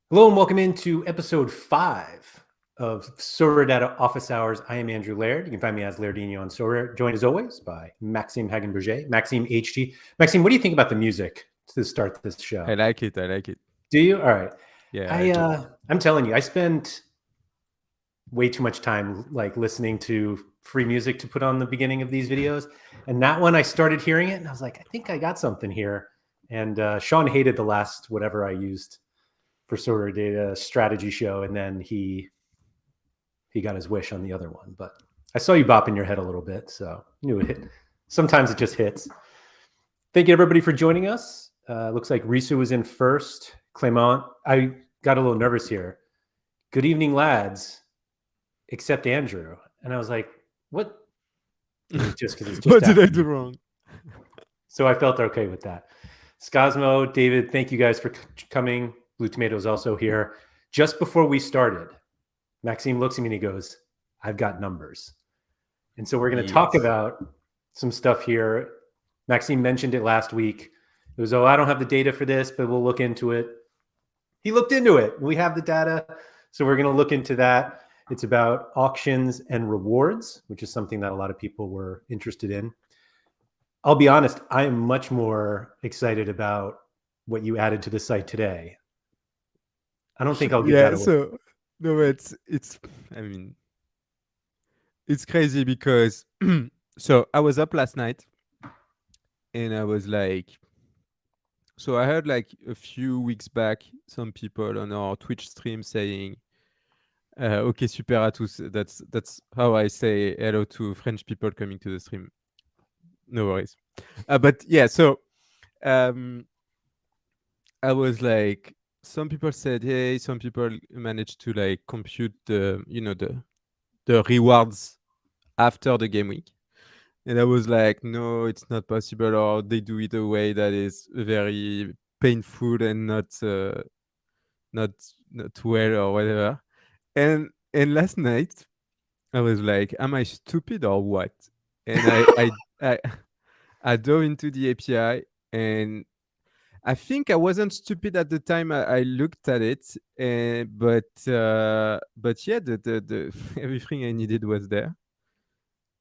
Hello and welcome into episode 5 of SorareData Office Hours. I am Andrew Laird. You can find me as Lairdinho on Sorare, joined as always by Maxime Hagenbourger, Maxime HG. Maxime, what do you think about the music to start this show? I like it. I like it. Do you? All right. Yeah. I'm telling you, I spent way too much time listening to free music to put on the beginning of these videos. And that one, I started hearing it and I was like, I think I got something here. And Sean hated the last whatever I used for SorareData strategy show, and then he got his wish on the other one. But I saw you bopping your head a little bit, so I knew it hit. Sometimes it just hits. Thank you everybody for joining us. Looks like Risu was in first. Clement, I got a little nervous here. Good evening, lads. Except Andrew, and I was like, "What?" It's just because it's just. What did I do wrong? So I felt okay with that. Scosmo, David, thank you guys for coming. Blue Tomato is also here. Just before we started, Maxime looks at me and he goes, I've got numbers. And so we're going to talk about some stuff here. Maxime mentioned it last week. It was, I don't have the data for this, but we'll look into it. He looked into it. We have the data. So we're going to look into that. It's about auctions and rewards, which is something that a lot of people were interested in. I'll be honest, I am much more excited about what you added to the site today. I don't think I'll give that away. So no, it's I mean, it's crazy because so I was up last night and I was like, so I heard like a few weeks back some people on our Twitch stream saying, "Ok, super à tous." That's how I say hello to French people coming to the stream. No worries. But yeah, so I was like, some people said, hey, some people managed to like compute the rewards after the game week. And I was like, no, it's not possible, or they do it a way that is very painful and not well or whatever. And last night I was like, am I stupid or what? And I dove into the API, and I think I wasn't stupid at the time I looked at it, but yeah, the everything I needed was there.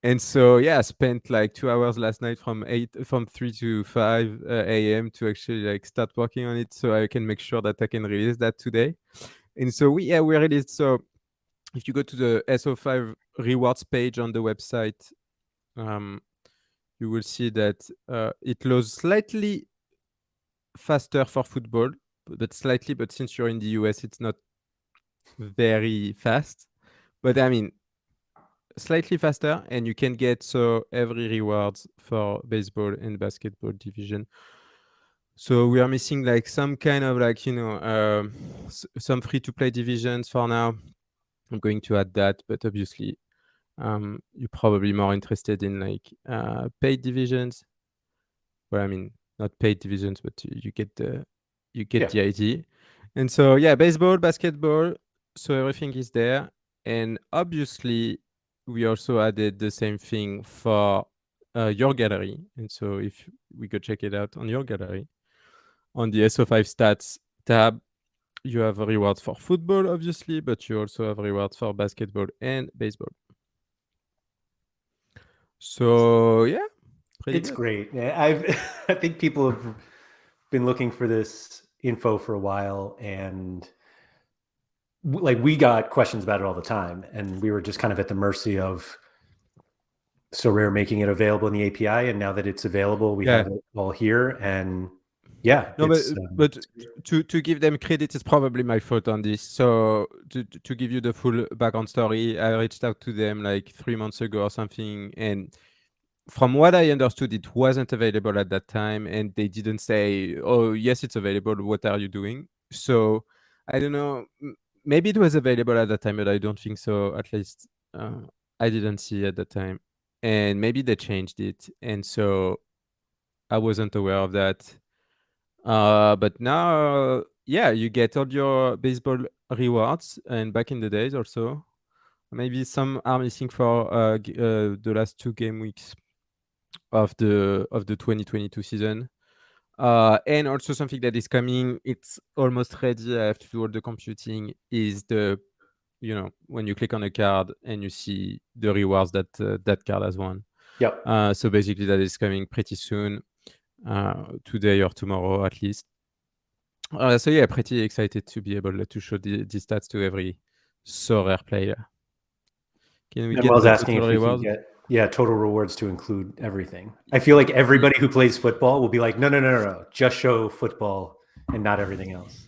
And so yeah, I spent like 2 hours last night from 3 to 5 a.m. to actually like start working on it, so I can make sure that I can release that today. And so we released. So if you go to the SO5 rewards page on the website, you will see that it loads slightly faster for football, but slightly. But since you're in the US, it's not very fast. But I mean, slightly faster, and you can get every rewards for baseball and basketball division. So we are missing like some kind of like some free-to-play divisions for now. I'm going to add that, but obviously you're probably more interested in like paid divisions. Well, I mean, not paid divisions, but you get the idea. And so yeah, baseball, basketball, so everything is there. And obviously we also added the same thing for your gallery. And so if we go check it out on your gallery, on the SO5 stats tab, you have rewards for football, obviously, but you also have rewards for basketball and baseball. So yeah, it's good. Great. I think people have been looking for this info for a while, and like we got questions about it all the time, and we were just kind of at the mercy of Sorare making it available in the API, and now that it's available, we have it all here. And yeah, no, but to give them credit, it's probably my fault on this. So to give you the full background story, I reached out to them like 3 months ago or something, and from what I understood, it wasn't available at that time, and they didn't say, "Oh, yes, it's available. What are you doing?" So I don't know. Maybe it was available at that time, but I don't think so. At least I didn't see at that time, and maybe they changed it, and so I wasn't aware of that. But now, yeah, you get all your baseball rewards, and back in the days also, maybe some are missing for the last 2 game weeks of the 2022 season. And also something that is coming, it's almost ready. I have to do all the computing. Is the when you click on a card and you see the rewards that that card has won. Yep. So basically, that is coming pretty soon, today or tomorrow at least. So yeah, pretty excited to be able to show the stats to every Sorare player. Can we get Manuel's the asking total if we can rewards? get total rewards to include everything. I feel like everybody who plays football will be like, no, just show football and not everything else.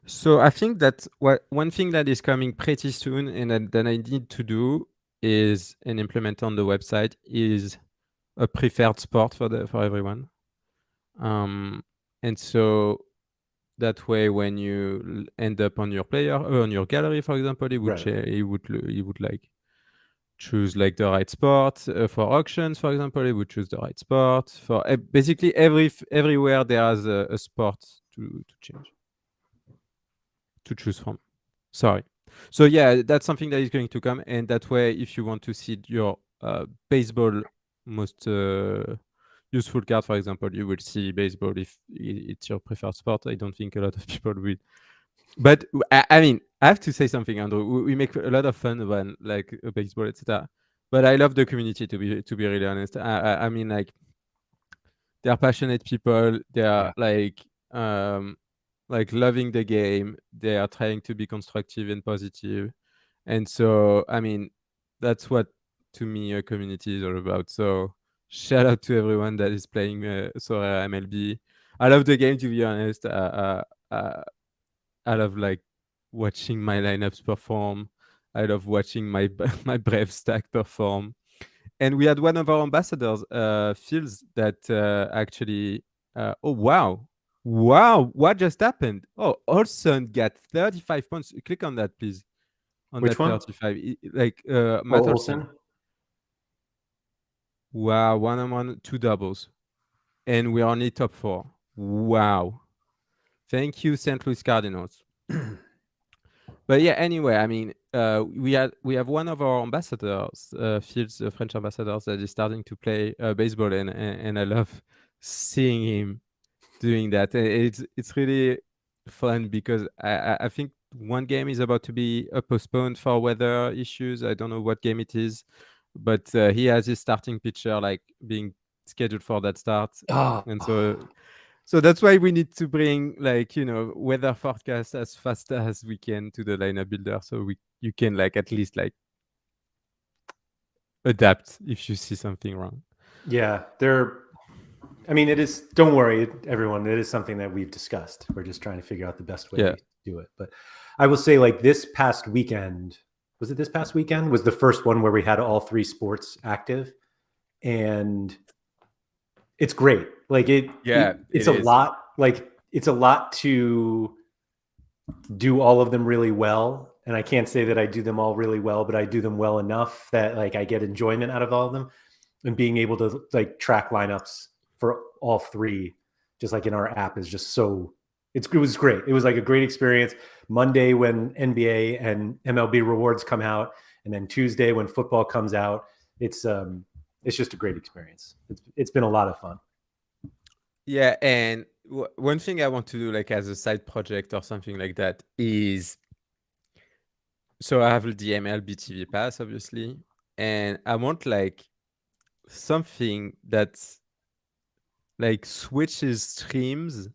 So I think that one thing that is coming pretty soon and that I need to do is and implement on the website is a preferred sport for everyone. And so that way, when you end up on your player on your gallery, for example, it would Right. it would like choose like the right sport for auctions, for example. It would choose the right sport for basically everywhere there is a sport to change to choose from. Sorry. So yeah, that's something that is going to come, and that way, if you want to see your baseball most useful card, for example, you will see baseball if it's your preferred sport. I don't think a lot of people will. But I mean, I have to say something, Andrew. We make a lot of fun when like baseball, etc. But I love the community to be really honest. I mean, like they're passionate people. They are like loving the game. They are trying to be constructive and positive. And so, I mean, that's what to me a community is all about. So shout out to everyone that is playing Sorare MLB. I love the game, to be honest. I love like watching my lineups perform. I love watching my my Brave stack perform. And we had one of our ambassadors, Fields, that actually. Oh wow, wow! What just happened? Oh, Olson got 35 points. Click on that, please. On Which that one? 35, like Matt Oh, Olson. Olsen. Wow, 1-on-1, 2 doubles, and we're only top 4. Wow! Thank you, St. Louis Cardinals. But yeah, anyway, I mean, we have one of our ambassadors, Fields, French ambassadors, that is starting to play baseball, and I love seeing him doing that. It's really fun because I think one game is about to be postponed for weather issues. I don't know what game it is, but he has his starting pitcher like being scheduled for that start, Oh, and so that's why we need to bring like weather forecast as fast as we can to the lineup builder, so you can like at least like adapt if you see something wrong. yeah. I mean, it is. Don't worry, everyone. It is something that we've discussed. We're just trying to figure out the best way Yeah. to do it. But I will say, like this past weekend, was it this past weekend? Was the first one where we had all 3 sports active, and it's great. Like Yeah, it's it a is. lot. Like it's a lot to do all of them really well. And I can't say that I do them all really well, but I do them well enough that like I get enjoyment out of all of them. And being able to like track lineups for all 3, just like in our app, is just so. It was great. It was like a great experience. Monday when NBA and MLB rewards come out, and then Tuesday when football comes out. It's just a great experience. It's been a lot of fun. Yeah, and one thing I want to do like as a side project or something like that is, so I have the MLB TV pass obviously, and I want like something that's like switches streams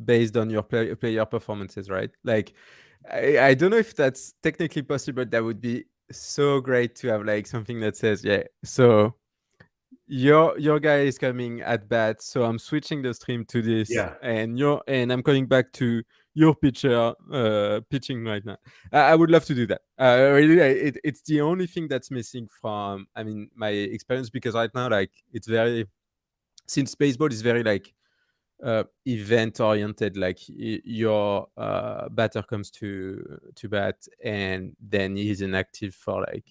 based on your player performances, right? Like I don't know if that's technically possible. That would be so great to have like something that says, yeah, so your guy is coming at bat, so I'm switching the stream to this, Yeah. and I'm coming back to your pitcher pitching right now. I would love to do that. Really, it's the only thing that's missing from, I mean, my experience, because right now, like, it's very, since baseball is very like event oriented, like your batter comes to bat and then he's inactive for like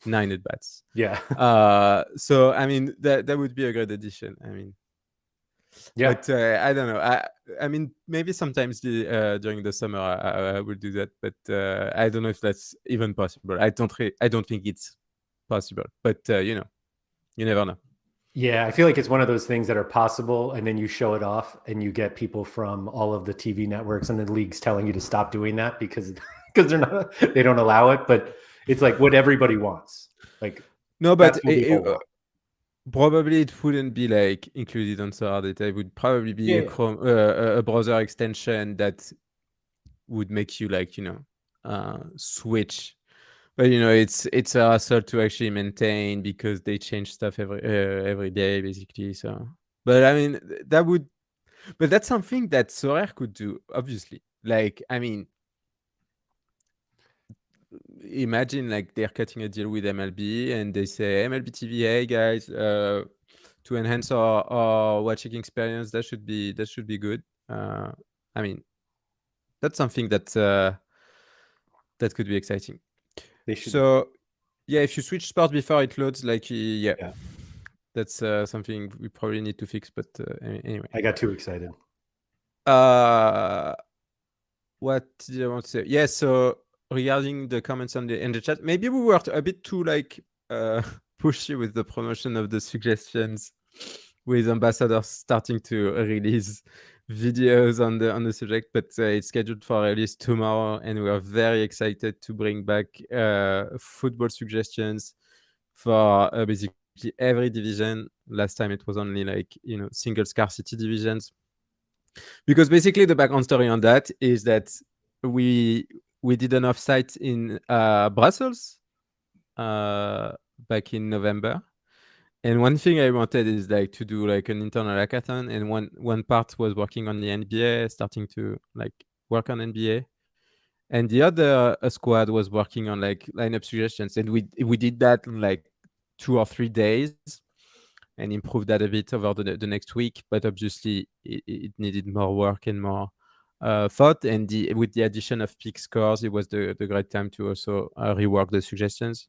9 at bats. Yeah. So I mean that would be a great addition. I mean, Yeah. but I don't know. I mean, maybe sometimes during the summer I will do that, but I don't know if that's even possible. I don't think it's possible, but you never know. Yeah, I feel like it's one of those things that are possible, and then you show it off, and you get people from all of the TV networks and the leagues telling you to stop doing that because they don't allow it. But it's like what everybody wants. Like No, that's but what we all want. probably it wouldn't be like included on SorareData. It would probably be Yeah, a yeah. Chrome, a browser extension that would make you like switch. But it's a hassle to actually maintain because they change stuff every day basically. So, but I mean that would, but that's something that Sorare could do, obviously. Like, I mean, imagine like they're cutting a deal with MLB and they say MLB TV, hey guys, to enhance our watching experience, that should be good. I mean, that's something that could be exciting. They should. So yeah, if you switch sport before it loads, like yeah, Yeah, that's something we probably need to fix. But anyway, I got too excited. uh, what did I want to say? Yeah, so regarding the comments in the chat, maybe we were a bit too like pushy with the promotion of the suggestions, with ambassadors starting to release videos on the subject. But it's scheduled for release tomorrow, and we are very excited to bring back football suggestions for basically every division. Last time it was only like single scarcity divisions. Because basically the background story on that is that we did an offsite in Brussels back in November, and one thing I wanted is like to do like an internal hackathon, and one part was working on the NBA, starting to like work on NBA, and the other squad was working on like lineup suggestions, and we did that in like 2 or 3 days and improve that a bit over the next week. But obviously, it needed more work and more thought. And with the addition of peak scores, it was the great time to also rework the suggestions.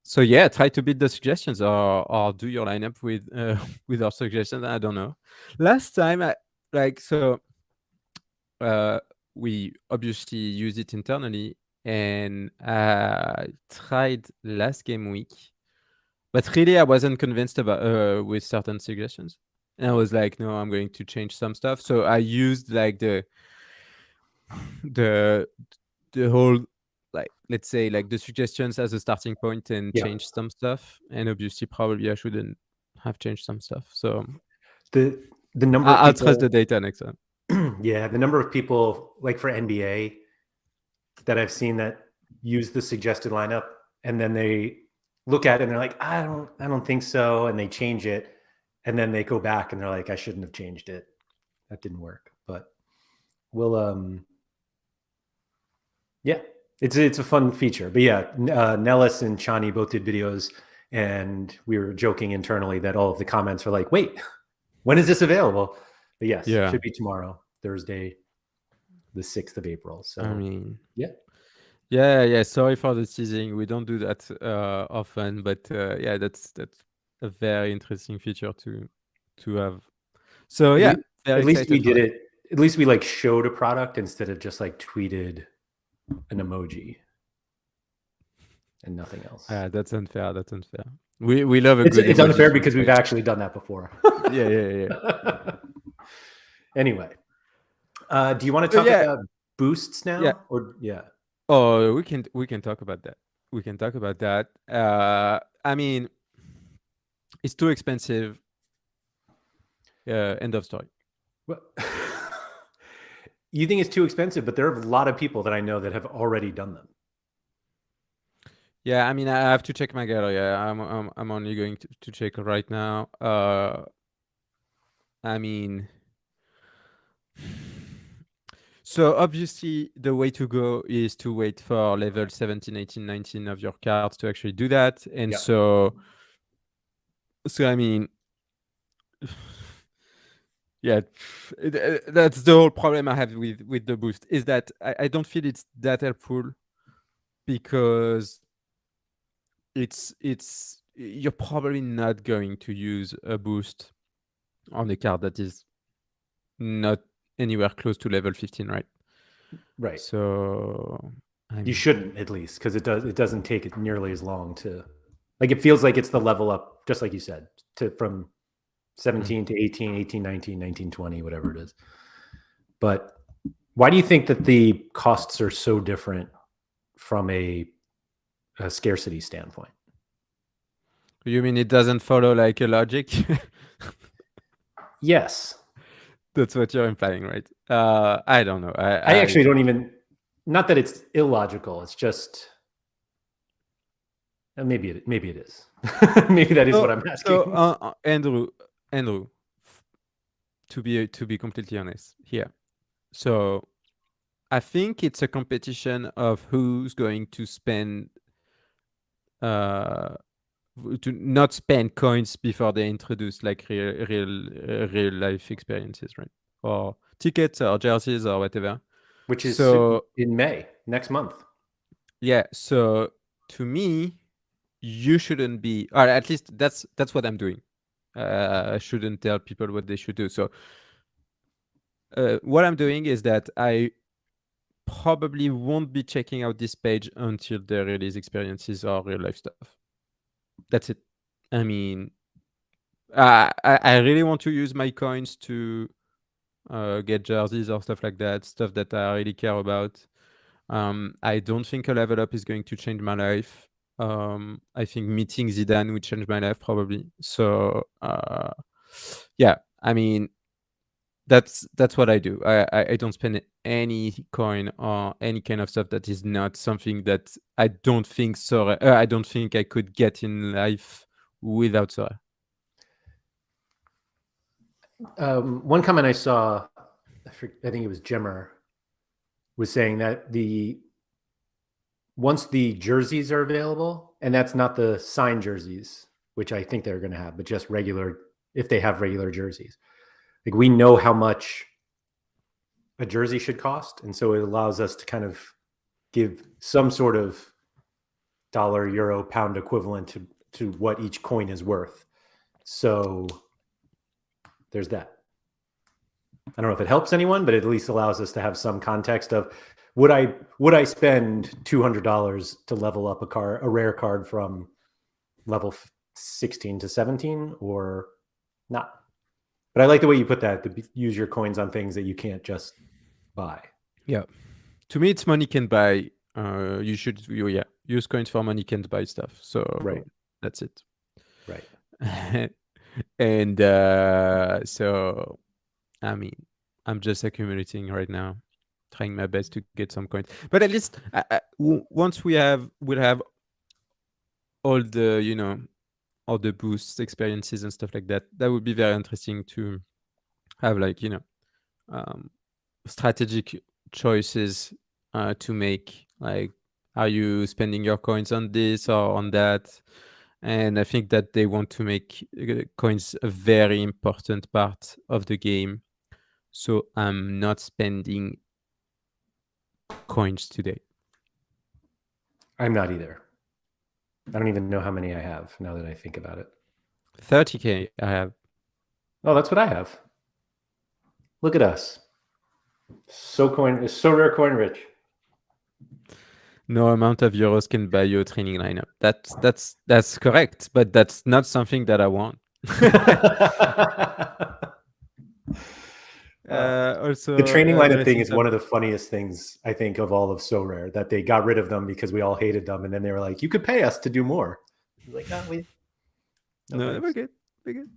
So yeah, try to beat the suggestions or do your lineup with with our suggestions. I don't know. Last time, we obviously used it internally, and I tried last game week. But really, I wasn't convinced about with certain suggestions, and I was like, "No, I'm going to change some stuff." So I used like the the whole, like, let's say like the suggestions as a starting point and Yeah, change some stuff. And obviously, probably I shouldn't have changed some stuff. So the number of I'll trust people. the data next time. Yeah, the number of people like for NBA that I've seen that use the suggested lineup and then they look at it and they're like, I don't think so, and they change it, and then they go back and they're like, I shouldn't have changed it. That didn't work. But we'll yeah, it's a fun feature. But yeah, Nellis and Chani both did videos, and we were joking internally that all of the comments are like, wait, when is this available? But yes, Yeah, should be tomorrow, Thursday, the 6th of April. I So mean, yeah. yeah. Sorry for the teasing. We don't do that often, but yeah, that's a very interesting feature to have. So At yeah, least, very at least we excited for did that. it. At least we like showed a product instead of just like tweeted an emoji and nothing else. That's unfair. That's unfair. We love a good It's emoji unfair swap, because we've right? actually done that before. Yeah. Anyway, do you want to So talk yeah, about boosts yeah. now, or yeah? Oh, we can talk about that. We can talk about that. I mean, it's too expensive. End of story. Well, you think it's too expensive, but there are a lot of people that I know that have already done them. Yeah, I mean, I have to check my gallery. I'm only going to check right now. I mean, so obviously the way to go is to wait for level 17, 18, 19 of your cards to actually do that. And Yeah, so I mean, yeah, that's the whole problem I have with the boost, is that I don't feel it's that helpful, because it's you're probably not going to use a boost on a card that is not anywhere close to level 15, right? right. So I You mean, shouldn't, at least, because it doesn't take it nearly as long to. Like it feels like it's the level up, just like you said, from 17 to 18, 18, 19, 19, 20, whatever it is. But why do you think that the costs are so different from a scarcity standpoint? You mean it doesn't follow like a logic? Yes. That's what you're implying, right? I don't know. I actually don't even, not that it's illogical. It's just, maybe it is. Maybe that is what I'm asking. So, Andrew, to be completely honest here. So I think it's a competition of who's going to spend to not spend coins before they introduce like real life experiences, right? Or tickets or jerseys or whatever. Which is So in May, next month. yeah, so to me, you shouldn't be, or at least that's what I'm doing. I shouldn't tell people what they should do. So what I'm doing is that I probably won't be checking out this page until the release experiences or real life stuff. That's it. I mean, I really want to use my coins to get jerseys or stuff like that, stuff that I really care about. I don't think a level up is going to change my life. I think meeting Zidane would change my life probably. So yeah, I mean, that's what I do. I don't spend any coin or any kind of stuff that is not something that I don't think I don't think I could get in life without Sorare. One comment I saw, I think it was Jimmer, was saying that once the jerseys are available, and that's not the signed jerseys, which I think they're going to have, but just regular, if they have regular jerseys, like we know how much a jersey should cost, and so it allows us to kind of give some sort of dollar, euro, pound equivalent to what each coin is worth. So there's that. I don't know if it helps anyone, but it at least allows us to have some context of would I spend $200 to level up a rare card from level 16 to 17 or not? But I like the way you put that, to use your coins on things that you can't just buy. Yeah. To me, it's money can buy. You should use coins for money can't buy stuff. So Right. that's it. Right. And so I mean, I'm just accumulating right now, trying my best to get some coins. But at least once we'll have all the all the boosts, experiences, and stuff like that. That would be very interesting to have, like strategic choices to make. Like, are you spending your coins on this or on that? And I think that they want to make coins a very important part of the game. So I'm not spending coins today. I'm not either. I don't even know how many I have now that I think about it. 30K I have. Oh, that's what I have. Look at us. So rare coin rich. No amount of euros can buy you a training lineup. That's correct, but that's not something that I want. Also, the training lineup thing addressing is one of the funniest things I think of all of Sorare, that they got rid of them because we all hated them, and then they were like, "You could pay us to do more." Like, no, we're good. We're good.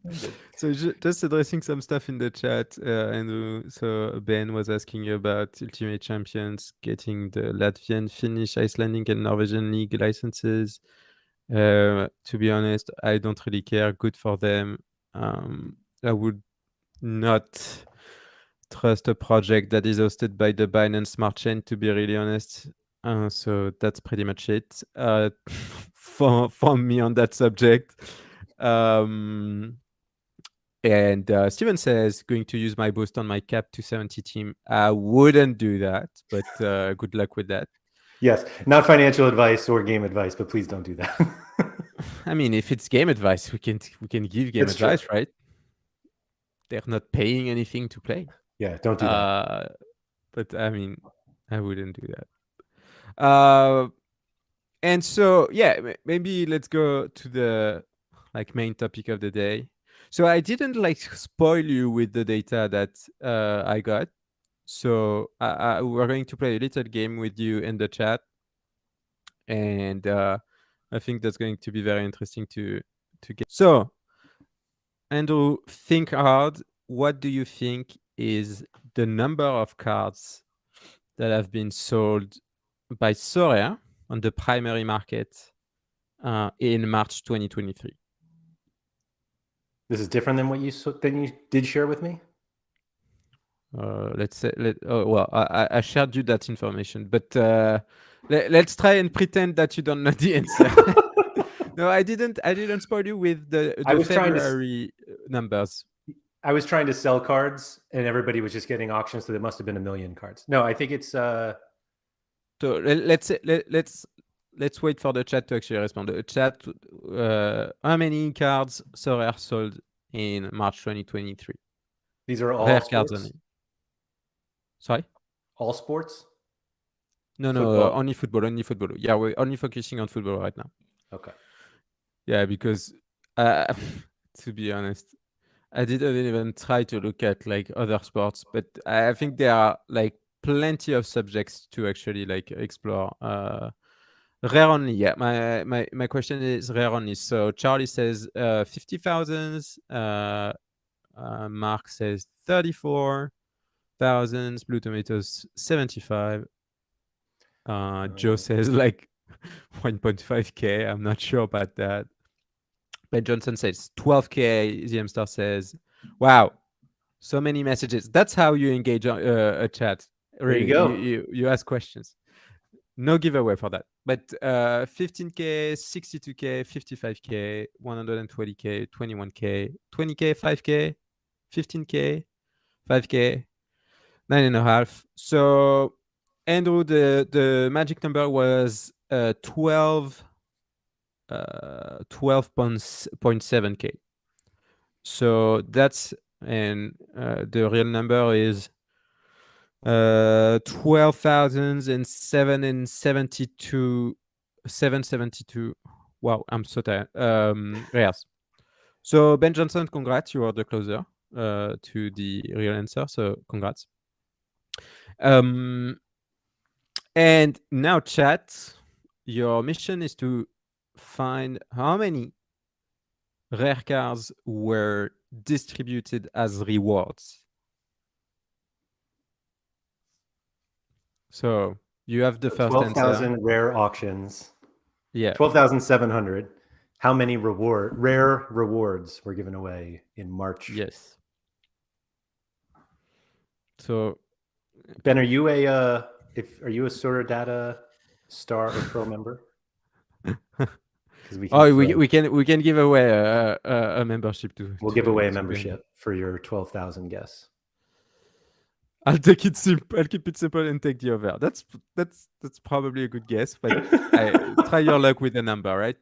So just addressing some stuff in the chat, and so Ben was asking you about Ultimate Champions getting the Latvian, Finnish, Icelandic, and Norwegian league licenses. To be honest, I don't really care. Good for them. I would not trust a project that is hosted by the Binance Smart Chain, to be really honest. So that's pretty much it from me on that subject. And Steven says, going to use my boost on my cap 270 team. I wouldn't do that, but good luck with that. Yes, not financial advice or game advice, but please don't do that. I mean, if it's game advice, we can give game advice, true. Right? They're not paying anything to play. Yeah, don't do that. But I mean, I wouldn't do that. And so, yeah, maybe let's go to the main topic of the day. So I didn't spoil you with the data that I got. So we're going to play a little game with you in the chat, and I think that's going to be very interesting to get. So, Andrew, think hard. What do you think is the number of cards that have been sold by Sorare on the primary market in March 2023? This is different than what you did share with me. Let's say, well, I shared you that information, but let's try and pretend that you don't know the answer. No, I didn't spoil you with the February numbers. I was trying to sell cards, and everybody was just getting auctions, so there must have been 1 million cards. No, I think it's. So let's wait for the chat to actually respond. The chat, how many cards Sorare sold in March 2023? These are all rare sports? cards only. Sorry? All sports? No, only football. Yeah, we're only focusing on football right now. Okay. Yeah, because to be honest, I didn't even try to look at other sports, but I think there are plenty of subjects to actually explore. Rare only, yeah. My question is rare only. So Charlie says 50,000. Mark says 34,000. Blue Tomatoes 75. Joe says 1.5K. I'm not sure about that. Ben Johnson says 12K. ZM Star says, wow, so many messages. That's how you engage a chat. Really, there you go. You ask questions. No giveaway for that. But 15K, 62K, 55K, 120K, 21K, 20K, 5K, 15K, 5K, 9.5. So, Andrew, the magic number was 12.7K. So that's, and the real number is 12,772. Wow, I'm so tired. Yes. So Ben Johnson, congrats, you are the closer to the real answer. So congrats. And now, chat, your mission is to find how many rare cards were distributed as rewards. So you have the first 12,000 rare auctions. Yeah. 12,700. How many rare rewards were given away in March? Yes. So Ben, are you a SorareData Star or Pro member? We can give away a membership to. We'll give away a membership for your 12,000 guess. I'll take it simple. I'll keep it simple and take the over. That's probably a good guess, but try your luck with the number, right?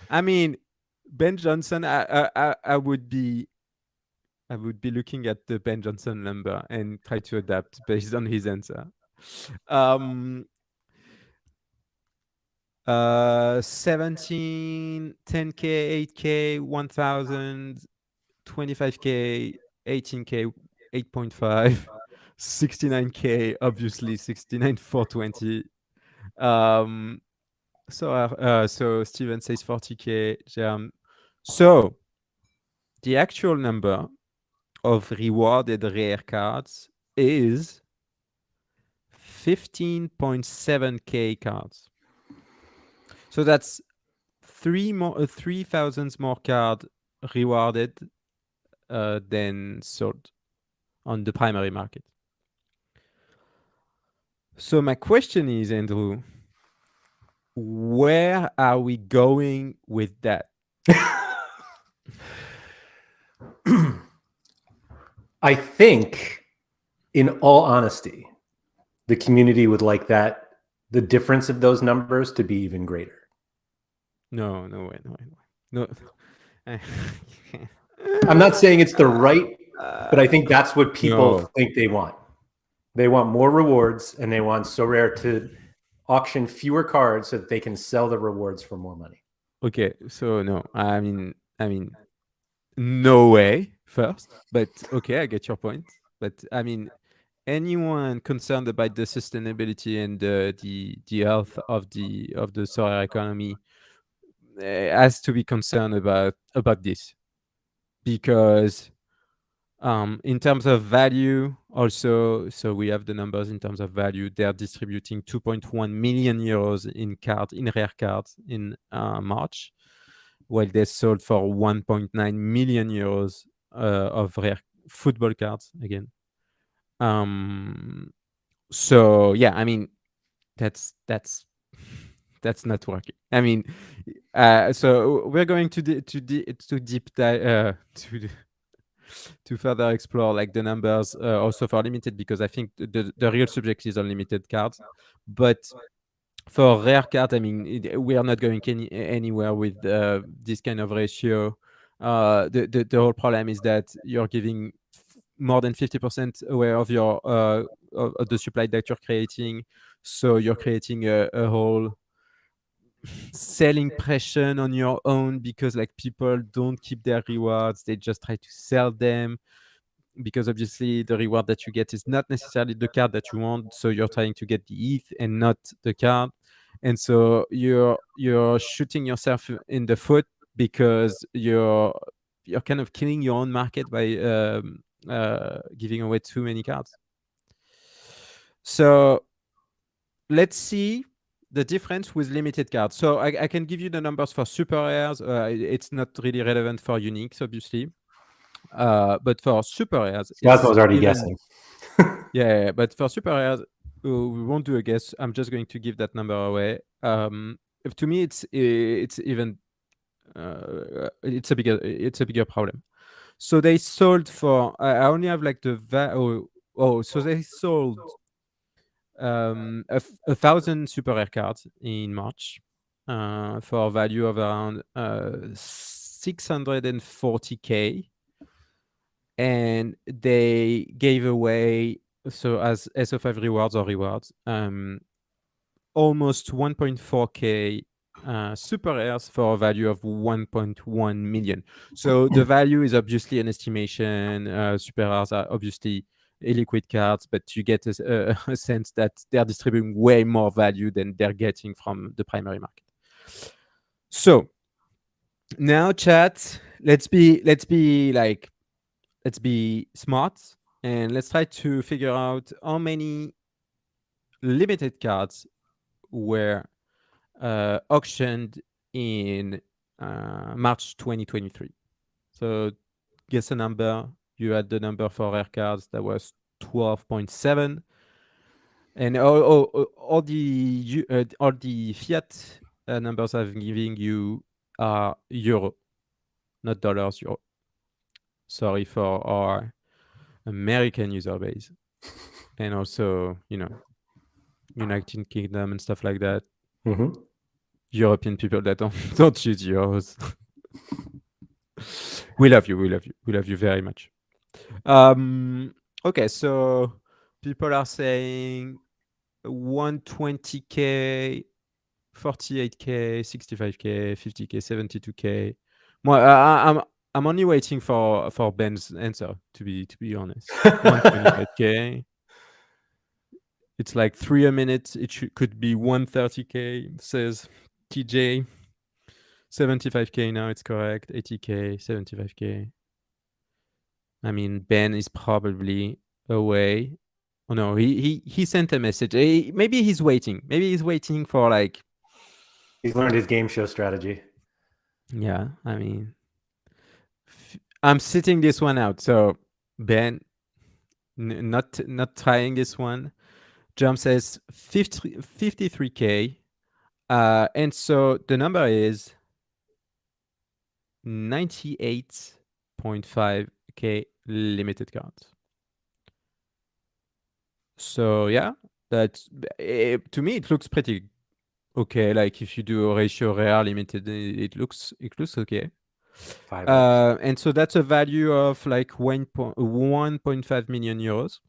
I mean, Ben Johnson, I would be looking at the Ben Johnson number and try to adapt based on his answer. 17, 10K, 8K, 1,000, 25K, 18K, 8.5, 69K, obviously 69,420. So Steven says 40K. So the actual number of rewarded rare cards is 15.7K cards. So that's 3,000 more cards rewarded than sold on the primary market. So my question is, Andrew, where are we going with that? I think, in all honesty, the community would like the difference of those numbers to be even greater. No way. I'm not saying it's the right, but I think that's what people think they want. They want more rewards, and they want Sorare to auction fewer cards so that they can sell the rewards for more money. Okay, so no, I mean, no way. First, but okay, I get your point. But I mean, anyone concerned about the sustainability and the health of the Sorare economy has to be concerned about this, because in terms of value also, so we have the numbers in terms of value. They are distributing 2.1 million euros in rare cards in March, while they sold for 1.9 million euros of rare football cards again. So yeah, I mean, that's that's not working. I mean, so we're going to deep dive to further explore like the numbers also for limited, because I think the real subject is unlimited cards. But for rare card, I mean, we are not going anywhere with this kind of ratio. The whole problem is that you're giving more than 50% away of your of the supply that you're creating. So you're creating a whole selling pressure on your own, because like people don't keep their rewards, they just try to sell them, because obviously the reward that you get is not necessarily the card that you want, so you're trying to get the ETH and not the card. And so you're shooting yourself in the foot, because you're kind of killing your own market by giving away too many cards. So let's see the difference with limited cards. So I can give you the numbers for super rares. It's not really relevant for uniques, obviously. But for super rares, Cosmo was already guessing. Yeah, but for super rares, we won't do a guess. I'm just going to give that number away. To me, it's even it's a bigger problem. So they sold for I only have like the so they sold 1,000 super rare cards in March for a value of around 640K, and they gave away, so as SO5 rewards or rewards, almost 1.4K super rares for a value of 1.1 million. So the value is obviously an estimation. Super rares are obviously illiquid cards, but you get a sense that they're distributing way more value than they're getting from the primary market. So now, chat, let's be smart, and let's try to figure out how many limited cards were auctioned in March 2023. So guess a number. You had the number for rare cards that was 12.7, and all the fiat numbers I'm giving you are euro, not dollars. Euro. Sorry for our American user base, and also United Kingdom and stuff like that. Mm-hmm. European people that don't use euros. We love you. We love you. We love you very much. Okay, so people are saying 120K, 48K, 65K, 50K, 72K. Well, I'm only waiting for Ben's answer, to be honest. 125K. It's like 3 a minute. It could be 130K, says TJ. 75K now, it's correct. 80K, 75K. I mean, Ben is probably away. Oh no, he sent a message. Maybe he's waiting. Maybe he's waiting for like. He's learned his game show strategy. Yeah, I mean, I'm sitting this one out. So Ben, not trying this one. Jump says 53K, and so the number is 98.5K limited cards. So yeah, that's to me it looks pretty okay. Like if you do a ratio rare limited, it looks okay. 5x. And so that's a value of like 1.5 million euros.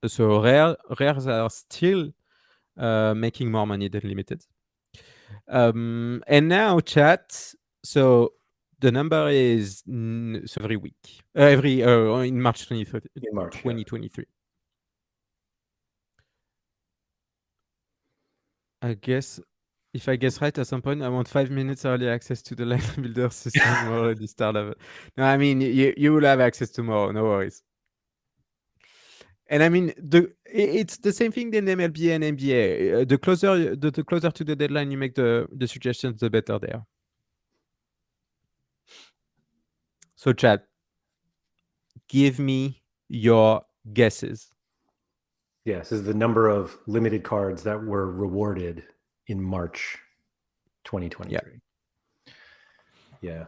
So rares are still making more money than limited. And now chat. So the number is so every week, in March 2023. In March, 2023. I guess if I guess right, at some point I want 5 minutes early access to the Light Builder system or the Star level. No, I mean you will have access tomorrow. No worries. And I mean it's the same thing in MLB and NBA. The closer to the deadline you make the suggestions, the better they are. So chat, give me your guesses. Yes, is the number of limited cards that were rewarded in March 2023. Yeah.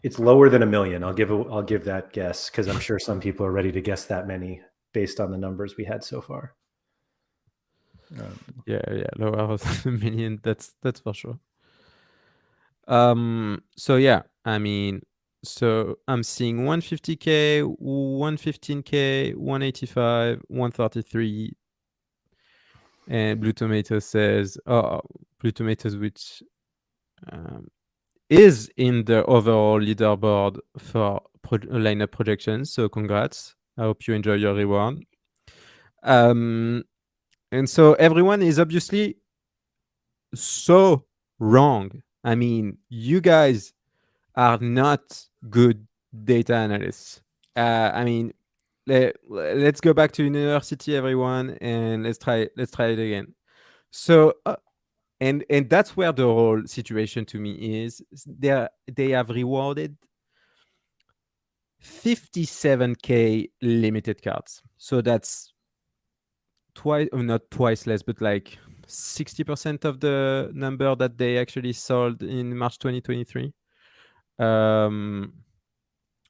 It's lower than 1 million. I'll give that guess because I'm sure some people are ready to guess that many based on the numbers we had so far. Yeah, lower than 1 million. That's for sure. So yeah, I mean, so I'm seeing 150K, 115K, 185, 133, and Blue Tomatoes says, Blue Tomatoes, which is in the overall leaderboard for lineup projections. So congrats. I hope you enjoy your reward. And so everyone is obviously so wrong. I mean, you guys are not good data analysts. I mean, let's go back to university, everyone, and let's try it again. So, and that's where the whole situation to me is. They have rewarded 57K limited cards. So that's not twice less, but like 60% of the number that they actually sold in March 2023.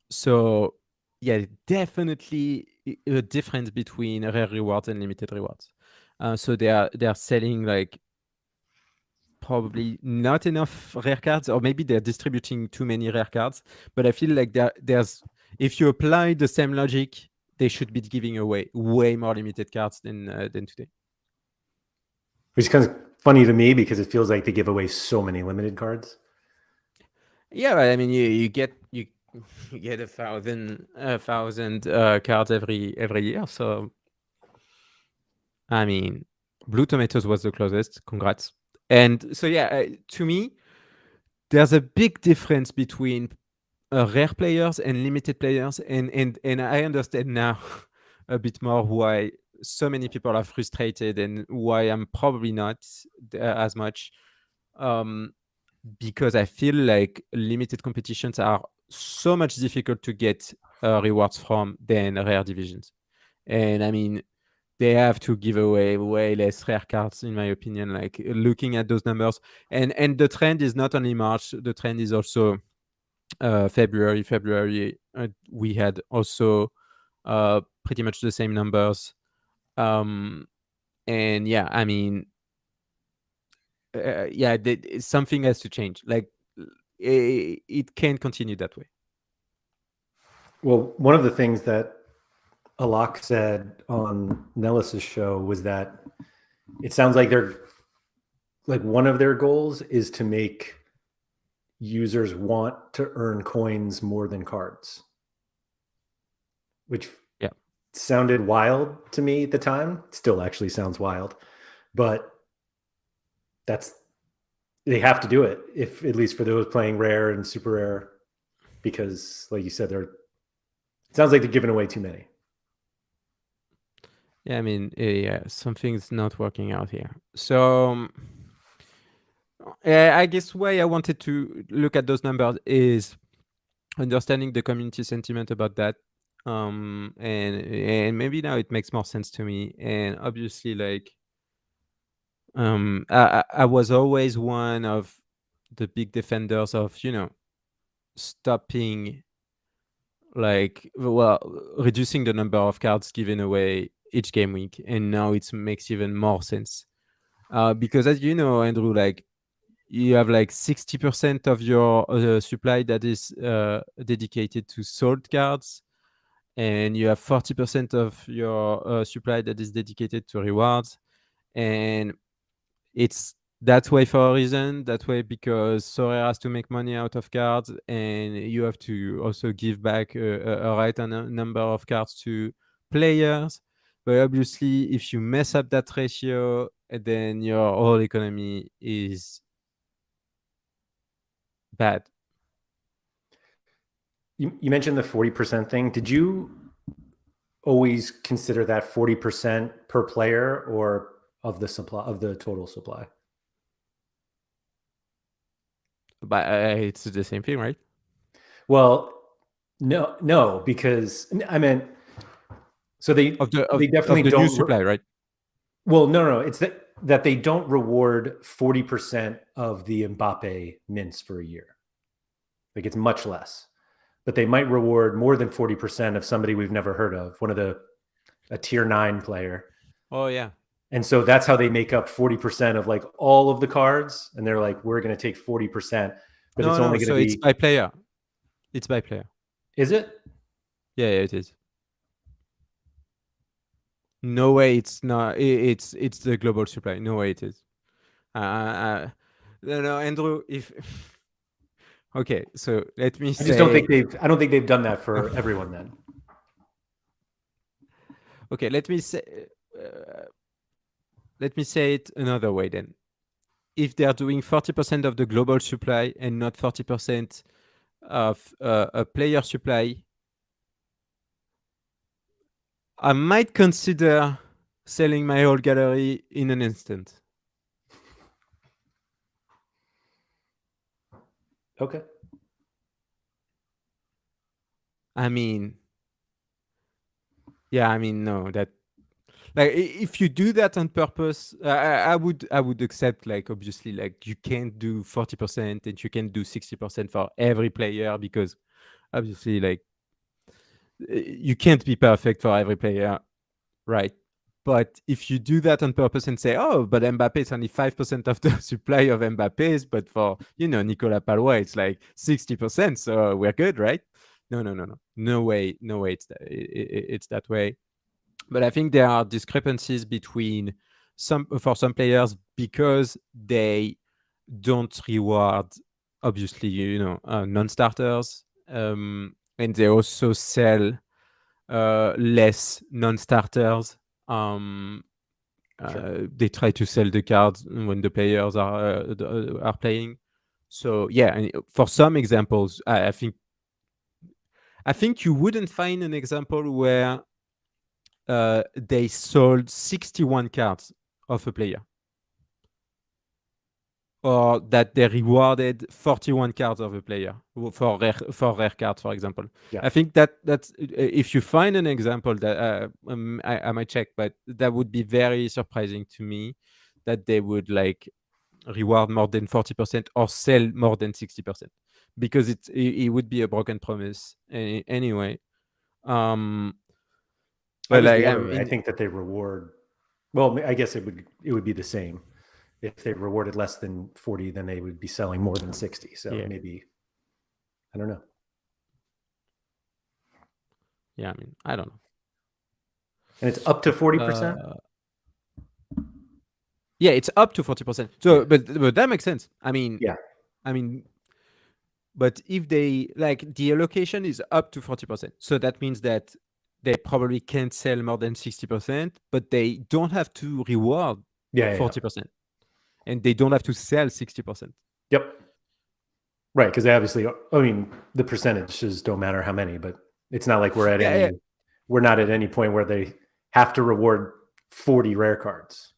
So yeah, definitely a difference between rare rewards and limited rewards. So they are selling like probably not enough rare cards, or maybe they're distributing too many rare cards. But I feel like there's if you apply the same logic, they should be giving away way more limited cards than today. Which is kind of funny to me because it feels like they give away so many limited cards. Yeah, but I mean, you get 1,000 cards every year. So I mean, Blue Tomatoes was the closest. Congrats. And so yeah, to me, there's a big difference between rare players and limited players, and I understand now a bit more why so many people are frustrated and why I'm probably not as much. Because I feel like limited competitions are so much difficult to get rewards from than rare divisions. And I mean, they have to give away way less rare cards, in my opinion, like looking at those numbers. And the trend is not only March, the trend is also February. We had also pretty much the same numbers. And yeah, I mean, something has to change. Like it can't continue that way. Well, one of the things that Alok said on Nellis's show was that it sounds like one of their goals is to make users want to earn coins more than cards, which sounded wild to me at the time. Still actually sounds wild, but they have to do it, if at least for those playing rare and super rare, because like you said, it sounds like they're giving away too many. Yeah, I mean, something's not working out here. So I guess why I wanted to look at those numbers is understanding the community sentiment about that. And maybe now it makes more sense to me. And obviously, like, I was always one of the big defenders of, stopping, like, reducing the number of cards given away each game week. And now it makes even more sense. Because as you know, Andrew, like, you have like 60% of your supply that is dedicated to sold cards, and you have 40% of your supply that is dedicated to rewards. and it's that way for a reason. That way because Sorare has to make money out of cards, and you have to also give back a right number of cards to players. But obviously, if you mess up that ratio, then your whole economy is bad. You mentioned the 40% thing. Did you always consider that 40% per player or of the supply of the total supply? But it's the same thing, right? Well, no, because I meant so they Of the definitely new don't. supply, right? Well, no, it's that they don't reward 40% of the Mbappe mints for a year. Like it's much less, but they might reward more than 40% of somebody we've never heard of, a tier 9 player. Oh yeah. And so that's how they make up 40% of like all of the cards. And they're like, we're going to take 40%, but it's only No. going to So it's be. by player. It's by player. Is it? Yeah, it is. No way, it's not. It's the global supply. No way, it is. No, Andrew. If okay, so let me I just don't say. think I don't think they've done that for everyone then. Okay, let me say. Let me say it another way then. If they are doing 40% of the global supply and not 40% of a player supply, I might consider selling my whole gallery in an instant. Okay. I mean, yeah, I mean, no, that like if you do that on purpose, I would accept, like, obviously, like, you can't do 40% and you can do 60% for every player, because obviously, like, you can't be perfect for every player, right? But if you do that on purpose and say, oh, but Mbappe is only 5% of the supply of Mbappe's, but for, Nicolas Palois, it's like 60%. So we're good, right? No way. No way it's that way. But I think there are discrepancies between for some players, because they don't reward, obviously, non-starters, and they also sell less non-starters. Sure. They try to sell the cards when the players are playing. So yeah, and for some examples, I think you wouldn't find an example where they sold 61 cards of a player, or that they rewarded 41 cards of a player for rare cards, for example. Yeah. I think that's if you find an example that I might check, but that would be very surprising to me, that they would like reward more than 40% or sell more than 60%, because it would be a broken promise anyway. I But was like, the I other way. I mean, think that they reward. Well, I guess it would be the same. If they rewarded less than 40, then they would be selling more than 60. So yeah, maybe, I don't know. yeah. I mean, I don't know. And it's up to 40%. Yeah, it's up to 40%. So, Yeah. but that makes sense. Yeah. I mean, but if they like, the allocation is up to 40%, so that means that they probably can't sell more than 60%, but they don't have to reward Yeah. 40%, and they don't have to sell 60%. Yep. Right. Because they obviously, I mean, the percentages don't matter how many, but it's not like Yeah, we're not at any point where they have to reward 40 rare cards.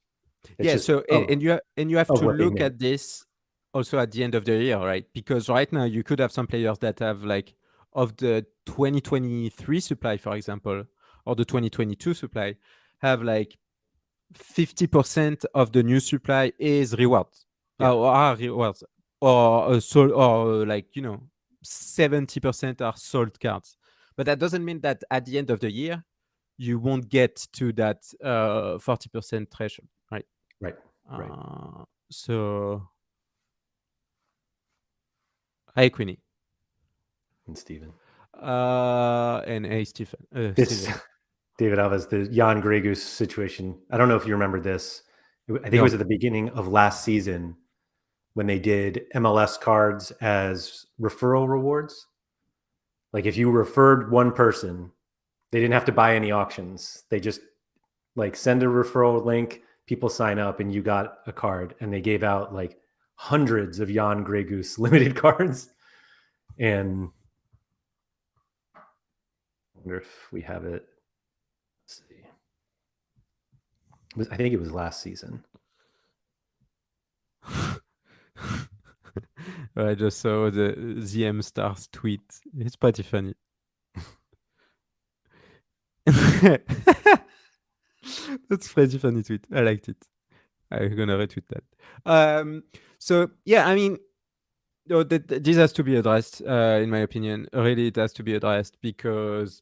It's yeah. just So and you have of to what they look mint. at this also at the end of the year, right? Because right now you could have some players that have, like, of the 2023 supply, for example, or the 2022 supply, have like 50% of the new supply is rewards, Yeah. or are rewards, or sold, or, like, 70% are sold cards. But that doesn't mean that at the end of the year you won't get to that 40% threshold, right? Right. Right. So, hi, Queenie. And Steven. And hey, This Steven. David Alves, the Jan Gregus situation. I don't know if you remember this. I think it No. was at the beginning of last season when they did MLS cards as referral rewards. Like if you referred one person, they didn't have to buy any auctions. They just like send a referral link, people sign up, and you got a card. And they gave out like hundreds of Jan Grey Goose limited cards. And I wonder if we have it. Let's see. I think it was last season. I just saw the M Stars tweet. It's pretty funny. That's pretty funny tweet. I liked it. I'm gonna retweet that. So yeah, I mean, this has to be addressed, in my opinion. Really, it has to be addressed because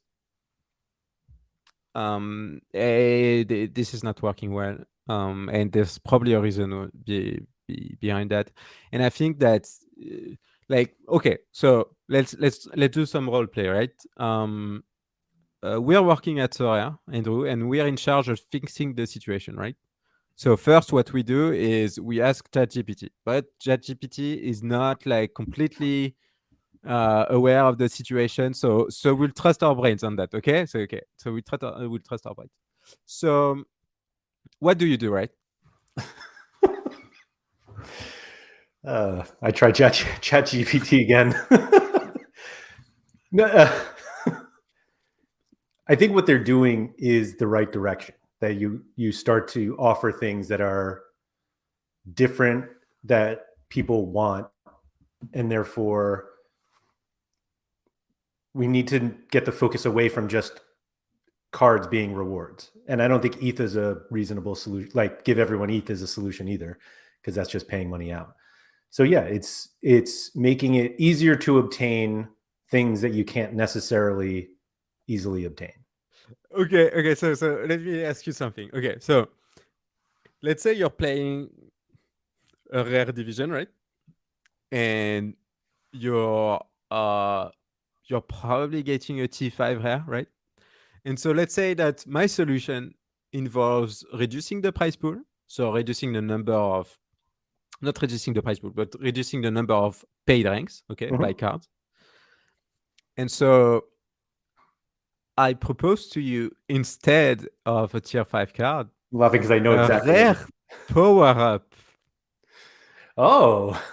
this is not working well, and there's probably a reason behind that. And I think that, like, okay, so let's do some role play, right? We are working at Sorare, Andrew, and we are in charge of fixing the situation, right? So first, what we do is we ask ChatGPT, but ChatGPT is not like completely aware of the situation. So we'll trust our brains on that. Okay. So we'll trust our brains. So what do you do, right? I tried ChatGPT again. No, I think what they're doing is the right direction. That you start to offer things that are different that people want, and therefore we need to get the focus away from just cards being rewards. And I don't think ETH is a reasonable solution. Like give everyone ETH as a solution either, because that's just paying money out. So yeah, it's making it easier to obtain things that you can't necessarily easily obtain. Okay. So let me ask you something. Okay, so let's say you're playing a rare division, right? And you're probably getting a T5 rare, right? And so let's say that my solution involves reducing the price pool, so reducing the number of, not reducing the price pool, but reducing the number of paid ranks, okay, by cards. And so I propose to you, instead of a tier 5 card, I'm laughing because I know exactly. A rare power up. Oh.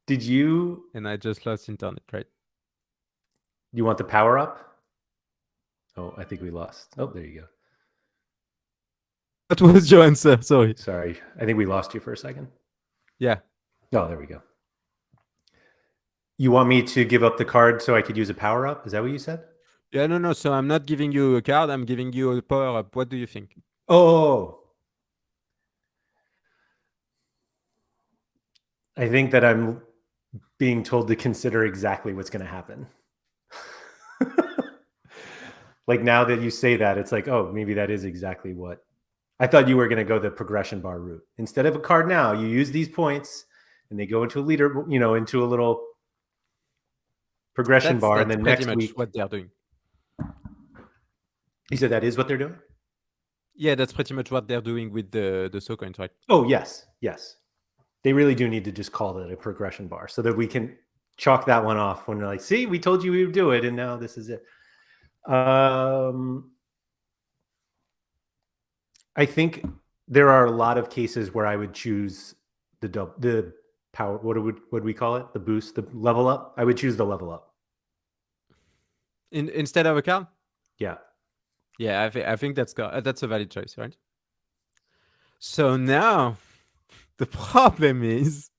Did you? And I just lost internet, right? You want the power up? Oh, I think we lost. Oh, there you go. What was your answer? Sorry. Sorry. I think we lost you for a second. Yeah. Oh, there we go. You want me to give up the card so I could use a power up? Is that what you said? Yeah, no. So I'm not giving you a card. I'm giving you a power up. What do you think? Oh. I think that I'm being told to consider exactly what's going to happen. Like now that you say that, it's like, oh, maybe that is exactly what. I thought you were going to go the progression bar route. Instead of a card now, you use these points and they go into a leader, into a little progression bar. And then next week, what they're doing. You said that is what they're doing? Yeah, that's pretty much what they're doing with the SoCoins, right? Oh, yes. They really do need to just call it a progression bar so that we can chalk that one off when they're like, see, we told you we would do it, and now this is it. I think there are a lot of cases where I would choose the power. What would we call it? The boost, the level up. I would choose the level up instead of a card. Yeah. I think that's a valid choice, right? So now the problem is,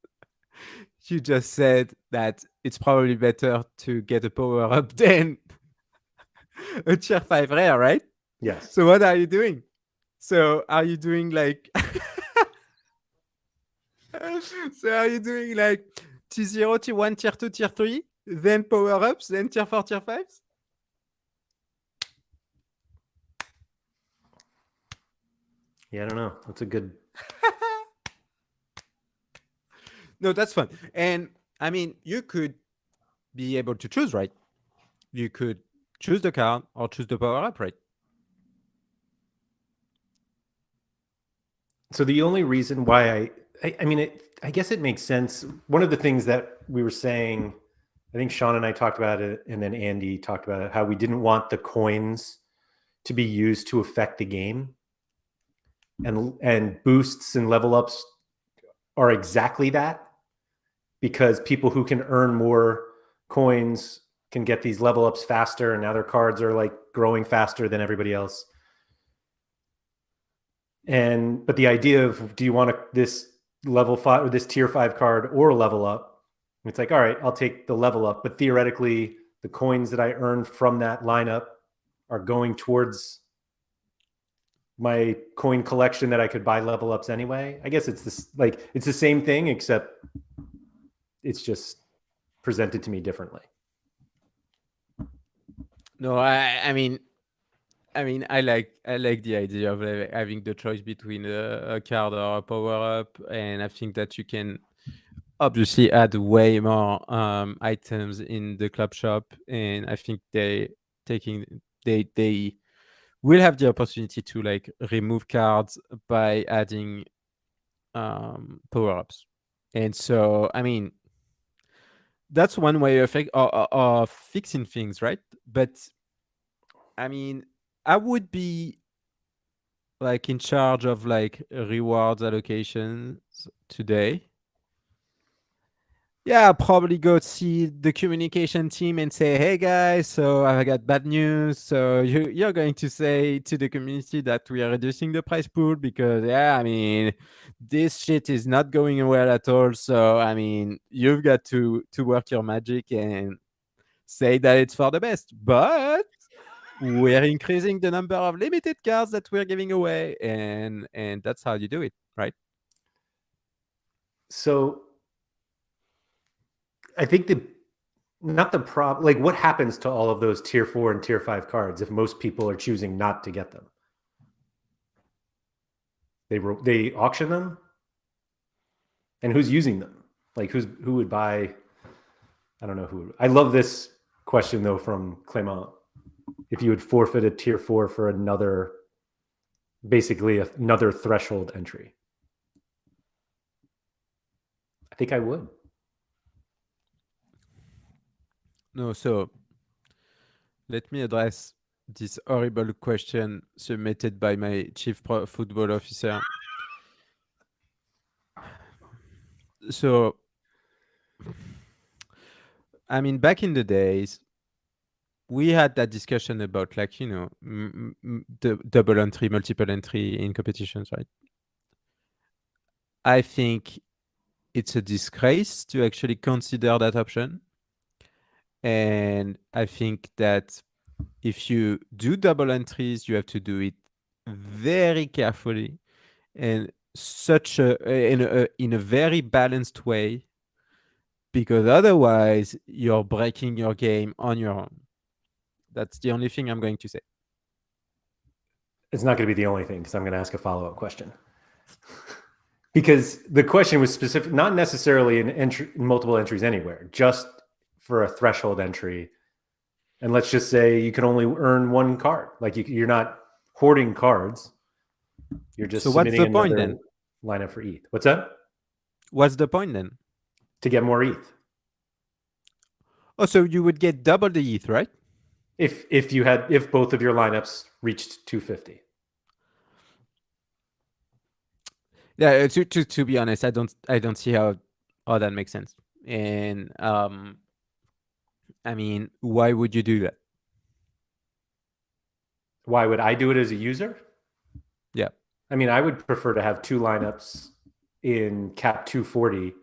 you just said that it's probably better to get a power up than a tier 5 rare, right? Yes. So what are you doing? So are you doing like T0, T1, tier 2, tier 3, then power ups, then tier 4, tier 5s? Yeah, I don't know. That's a good. No, that's fun. And I mean, you could be able to choose, right? You could choose the card or choose the power up, right? So the only reason why I mean, I guess it makes sense. One of the things that we were saying, I think Sean and I talked about it, and then Andy talked about it, how we didn't want the coins to be used to affect the game, and boosts and level ups are exactly that, because people who can earn more coins can get these level ups faster, and now their cards are like growing faster than everybody else. But the idea of, do you want this level 5 or this tier 5 card or a level up? It's like, all right, I'll take the level up, but theoretically the coins that I earn from that lineup are going towards my coin collection that I could buy level ups anyway. I guess it's this, like, it's the same thing, except it's just presented to me differently. No, I mean, I like the idea of having the choice between a card or a power up, and I think that you can obviously add way more items in the club shop, and I think they will have the opportunity to like remove cards by adding power ups, and so I mean that's one way of fixing things, right? But I mean, I would be like in charge of like rewards allocations today. Yeah, I'll probably go see the communication team and say, "Hey guys, so I got bad news. So you're going to say to the community that we are reducing the price pool because I mean, this shit is not going well at all. So I mean, you've got to work your magic and say that it's for the best. But we're increasing the number of limited cards that we're giving away, and that's how you do it, right?" So I think not the problem, like, what happens to all of those tier 4 and tier 5 cards if most people are choosing not to get them? They auction them, and who's using them? Like, who would buy? I don't know who. I love this question though from Clement. If you would forfeit a tier 4 for basically another threshold entry, I think I would. No, so let me address this horrible question submitted by my chief football officer. So, I mean, back in the days, we had that discussion about like, you know, the double entry, multiple entry in competitions, right? I think it's a disgrace to actually consider that option. And I think that if you do double entries, you have to do it very carefully and in a very balanced way, because otherwise you're breaking your game on your own. That's the only thing I'm going to say. It's not going to be the only thing, because I'm going to ask a follow-up question. Because the question was specific, not necessarily in multiple entries anywhere, just for a threshold entry. And let's just say you can only earn one card. Like, you're not hoarding cards. You're just So what's submitting the point another then? lineup for ETH. What's that? What's the point then? To get more ETH. Oh, so you would get double the ETH, right? If both of your lineups reached 250. Yeah, to be honest, I don't see how that makes sense. And I mean, why would you do that? Why would I do it as a user? Yeah. I mean, I would prefer to have two lineups in cap 240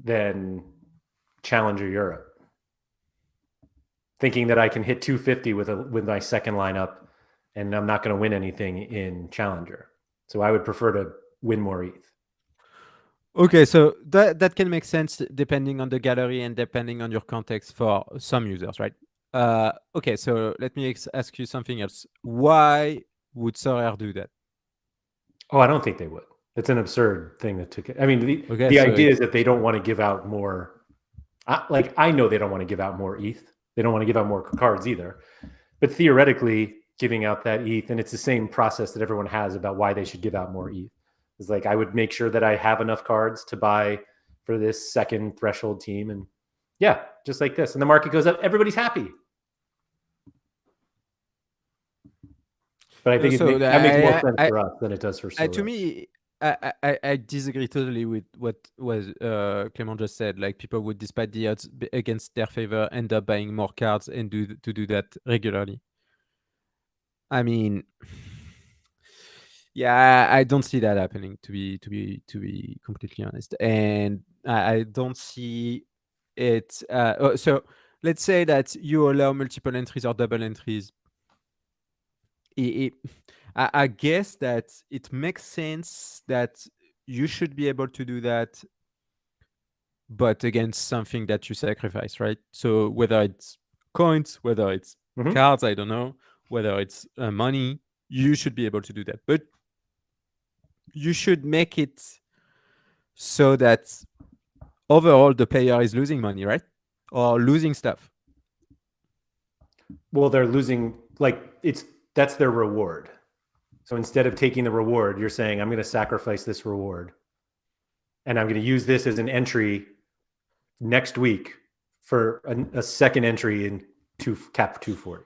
than Challenger Europe. Thinking that I can hit 250 with my second lineup, and I'm not going to win anything in Challenger. So I would prefer to win more ETH. Okay, so that can make sense depending on the gallery and depending on your context for some users, right? Okay, so let me ask you something else. Why would Sorare do that? Oh, I don't think they would. It's an absurd thing that took it. I mean, Okay, the so idea is that they don't want to give out more. I know they don't want to give out more ETH. They don't want to give out more cards either. But theoretically, giving out that ETH, and it's the same process that everyone has about why they should give out more ETH. It's like I would make sure that I have enough cards to buy for this second threshold team, and yeah, just like this, and the market goes up, everybody's happy. But I think that makes more sense for us than it does for Sorare. To me, I disagree totally with what was Clément just said. Like people would, despite the odds against their favor, end up buying more cards and do that regularly. I mean, yeah, I don't see that happening, to be completely honest, and I don't see it. So let's say that you allow multiple entries or double entries. I guess that it makes sense that you should be able to do that, but against something that you sacrifice, right? So whether it's coins, whether it's cards, I don't know, whether it's money, you should be able to do that. But you should make it so that overall the player is losing money, right? Or losing stuff. Well, they're losing, like, that's their reward. So instead of taking the reward, you're saying, I'm going to sacrifice this reward, and I'm going to use this as an entry next week for a second entry in cap 240.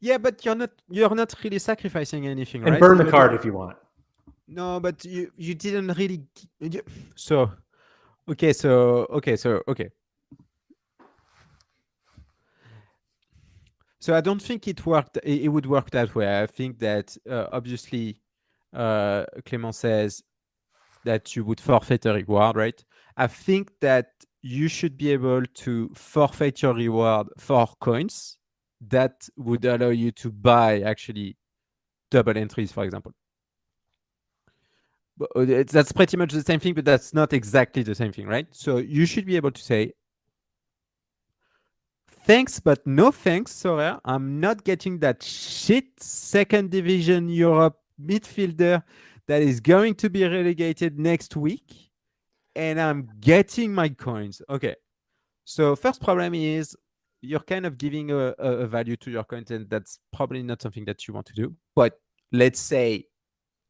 Yeah, but you're not really sacrificing anything, and right? Burn the card if you want. No, but you didn't really. So I don't think it worked. It would work that way. I think that obviously, Clément says that you would forfeit a reward, right? I think that you should be able to forfeit your reward for coins. That would allow you to buy actually double entries, for example. But that's pretty much the same thing, but that's not exactly the same thing, right? So you should be able to say, thanks, but no thanks, Sorare. I'm not getting that shit second division Europe midfielder that is going to be relegated next week, and I'm getting my coins. Okay. So first problem is you're kind of giving a value to your coins, and that's probably not something that you want to do. But let's say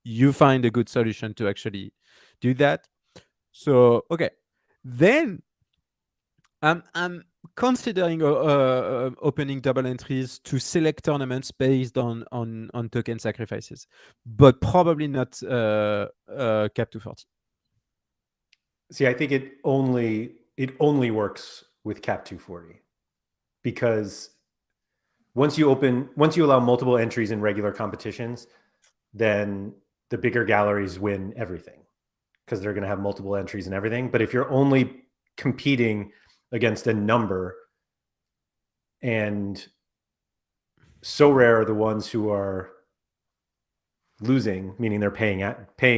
you find a good solution to actually do that. So, okay. Then I'm considering opening double entries to select tournaments based on token sacrifices, but probably not cap 240. See, I think it only works with cap 240, because once you allow multiple entries in regular competitions, then the bigger galleries win everything, because they're going to have multiple entries and everything. But if you're only competing against a number, and Sorare are the ones who are losing, meaning they're paying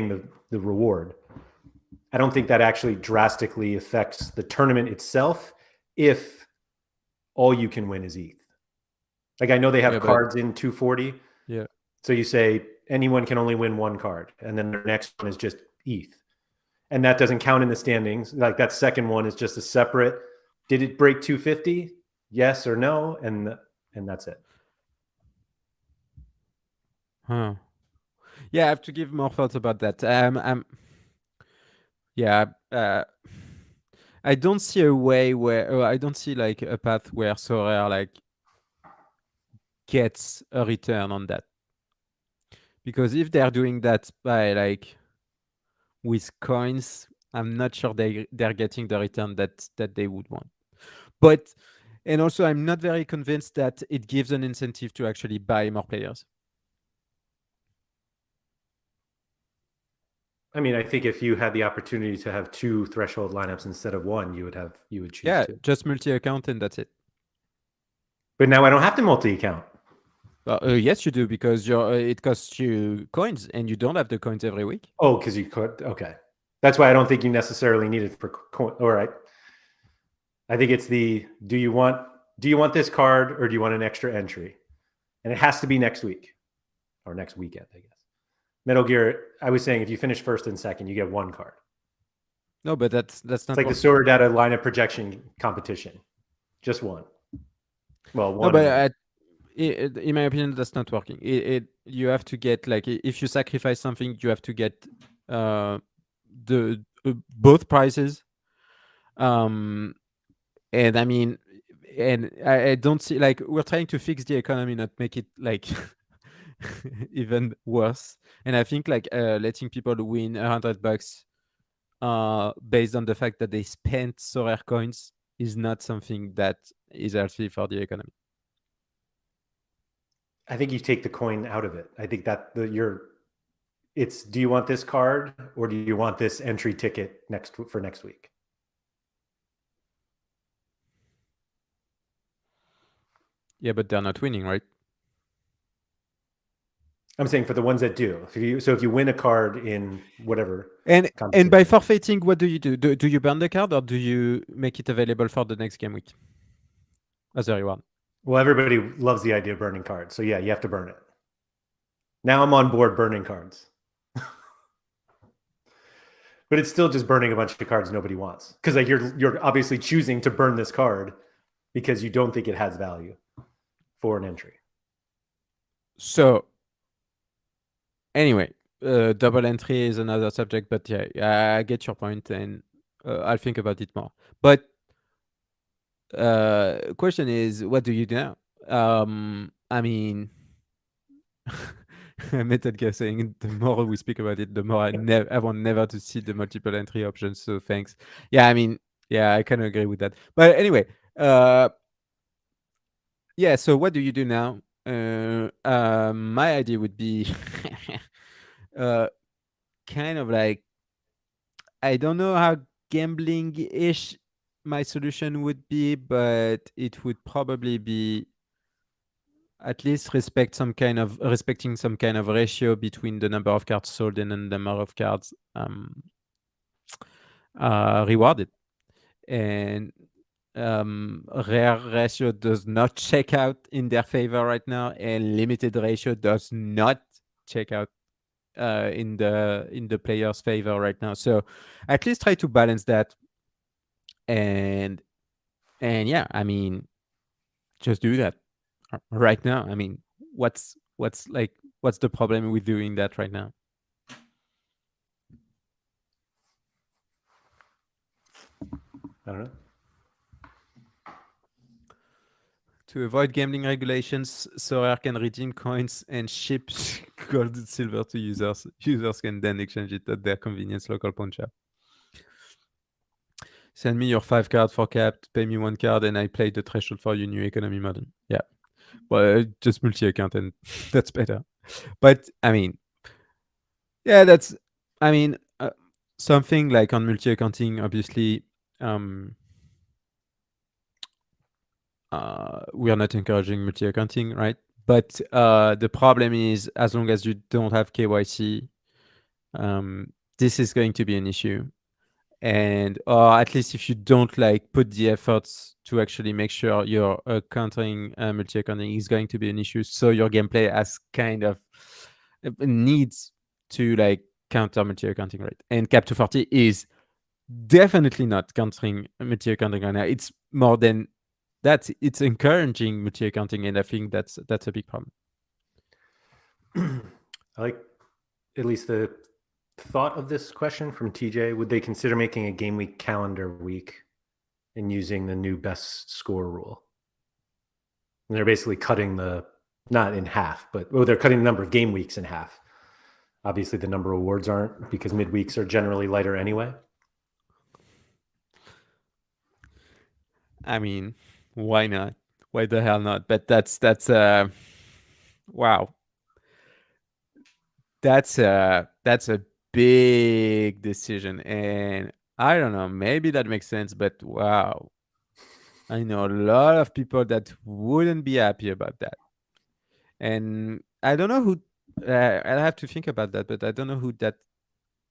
the reward, I don't think that actually drastically affects the tournament itself if all you can win is ETH. Like, I know they have cards in 240. Yeah. So you say anyone can only win one card, and then the next one is just ETH. And that doesn't count in the standings. Like, that second one is just a separate, did it break 250? Yes or no? And that's it. Huh. Yeah, I have to give more thoughts about that. I don't see a way where I don't see like a path where Sorare like gets a return on that, because if they're doing that by like with coins, I'm not sure they're getting the return that they would want. But and also I'm not very convinced that it gives an incentive to actually buy more players. I mean, I think if you had the opportunity to have 2 threshold lineups instead of 1, you would choose 2. Yeah, just multi-account and that's it. But now I don't have to multi-account. Yes, you do, because it costs you coins, and you don't have the coins every week. Oh, because you could. Okay, that's why I don't think you necessarily need it for coin. All right, I think it's do you want this card, or do you want an extra entry? And it has to be next week or next weekend, I guess. Metal Gear, I was saying, if you finish first and second, you get 1 card. No, but that's not. It's like the SorareData lineup projection competition, just 1. Well, 1. No, but in my opinion, that's not working. You have to get like if you sacrifice something, you have to get the both prices. And I mean, and I don't see like we're trying to fix the economy, not make it like even worse. And I think like letting people win $100 based on the fact that they spent Sorare coins is not something that is healthy for the economy. I think you take the coin out of it. I think that it's do you want this card or do you want this entry ticket for next week? Yeah, but they're not winning, right? I'm saying for the ones that do. If you win a card in whatever, and by forfeiting, what do you do? Do you burn the card or do you make it available for the next game week as a reward? Well, everybody loves the idea of burning cards, so yeah, you have to burn it. Now I'm on board burning cards. But it's still just burning a bunch of cards nobody wants, because like you're obviously choosing to burn this card because you don't think it has value for an entry. So anyway, double entry is another subject, but yeah, I get your point, and I'll think about it more. But question is, what do you do now? I mean, Method Gear saying the more we speak about it, the more I want never to see the multiple entry options. So thanks. Yeah, I mean, yeah, I can agree with that. But anyway, yeah. So what do you do now? My idea would be kind of like I don't know how gambling-ish my solution would be, but it would probably be at least respecting some kind of ratio between the number of cards sold and the number of cards rewarded. And rare ratio does not check out in their favor right now, and limited ratio does not check out in the player's favor right now. So at least try to balance that. And yeah, I mean, just do that right now. I mean, what's the problem with doing that right now? I don't know. To avoid gambling regulations, Sorare can redeem coins and ship gold and silver to users. Users can then exchange it at their convenience local pawn shop. Send me your 5 card for capped, pay me 1 card, and I play the threshold for your new economy model. Yeah. Well, just multi-account, and that's better. But I mean, yeah, something like on multi-accounting, obviously, we are not encouraging multi-accounting, right? But the problem is, as long as you don't have KYC, this is going to be an issue. And or at least if you don't like put the efforts to actually make sure your countering multi-accounting is going to be an issue. So your gameplay has kind of needs to like counter multi-accounting, right? And Cap 240 is definitely not countering multi-accounting right now. It's more than that. It's encouraging multi-accounting, and I think that's a big problem. I like at least the thought of this question from TJ. Would they consider making a game week calendar week and using the new best score rule? And they're basically cutting not in half, but they're cutting the number of game weeks in half. Obviously, the number of awards aren't, because midweeks are generally lighter anyway. I mean, why not? Why the hell not? But that's wow. That's a big decision, and I don't know, maybe that makes sense, but wow. I know a lot of people that wouldn't be happy about that. And I don't know who I'll have to think about that, but I don't know who that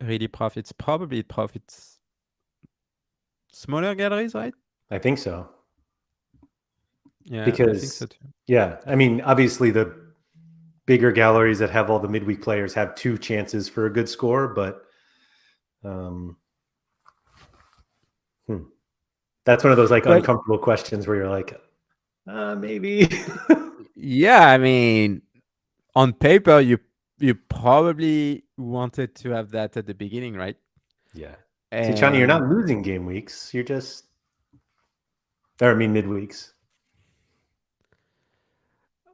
really profits. Probably it profits smaller galleries, right? I think so. Yeah, because I think so too. Yeah, I mean, obviously the bigger galleries that have all the midweek players have 2 chances for a good score, but that's one of those like uncomfortable questions where you're like, maybe. Yeah, I mean, on paper, you probably wanted to have that at the beginning, right? Yeah. See, Chani, you're And not losing game weeks. You're just, or I mean, midweeks.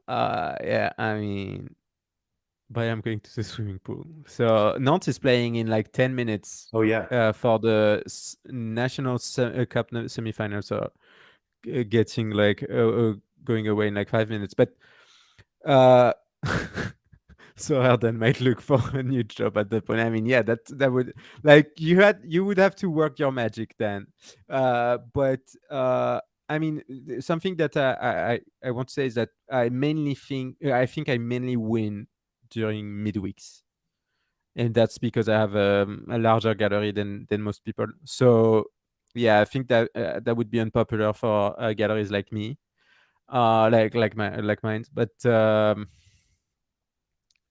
yeah, I mean, but I'm going to the swimming pool. So Nantes is playing in like 10 minutes Oh, yeah. for the national cup semifinal. So getting like going away in like 5 minutes. But uh, so Arden might look for a new job at that point. I mean, yeah, that would like you would have to work your magic then. But I mean, something that I want to say is that I think I mainly win during midweeks, and that's because I have a larger gallery than most people. So yeah, I think that that would be unpopular for galleries like me, like mine. But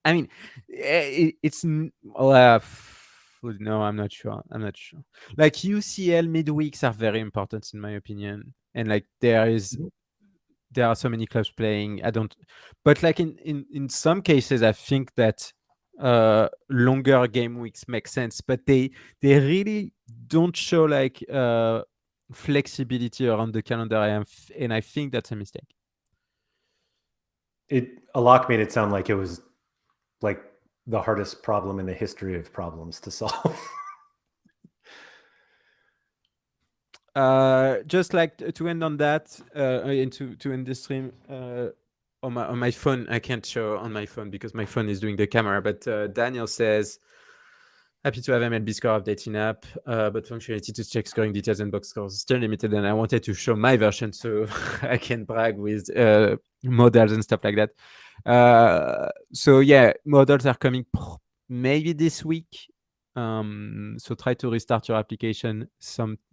I mean, no, I'm not sure. I'm not sure. Like UCL midweeks are very important in my opinion, and like Mhm. there are so many clubs playing. I don't, but like in some cases, I think that longer game weeks make sense, but they really don't show like flexibility around the calendar. And I think that's a mistake. Alok made it sound like it was like the hardest problem in the history of problems to solve. Just like to end on that, and to end the stream on my phone. I can't show on my phone because my phone is doing the camera. But Daniel says, happy to have MLB score updating app, but functionality to check scoring details and box scores still limited. And I wanted to show my version so I can brag with models and stuff like that. So yeah, models are coming maybe this week. So try to restart your application sometime.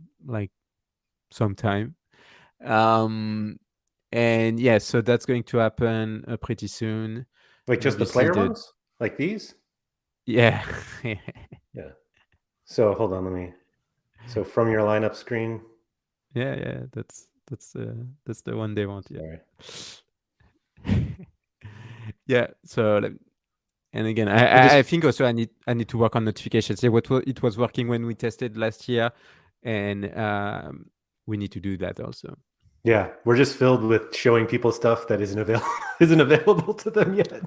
And yeah, so that's going to happen pretty soon. Like And just the obviously player ones, like these. yeah. Yeah. So hold on, let me. So from your lineup screen. Yeah, that's the one they want. Sorry. Yeah. Yeah. So and again, And just I think also I need to work on notifications. Yeah, it was working when we tested last year, and we need to do that also. yeah, we're just filled with showing people stuff that isn't available to them yet.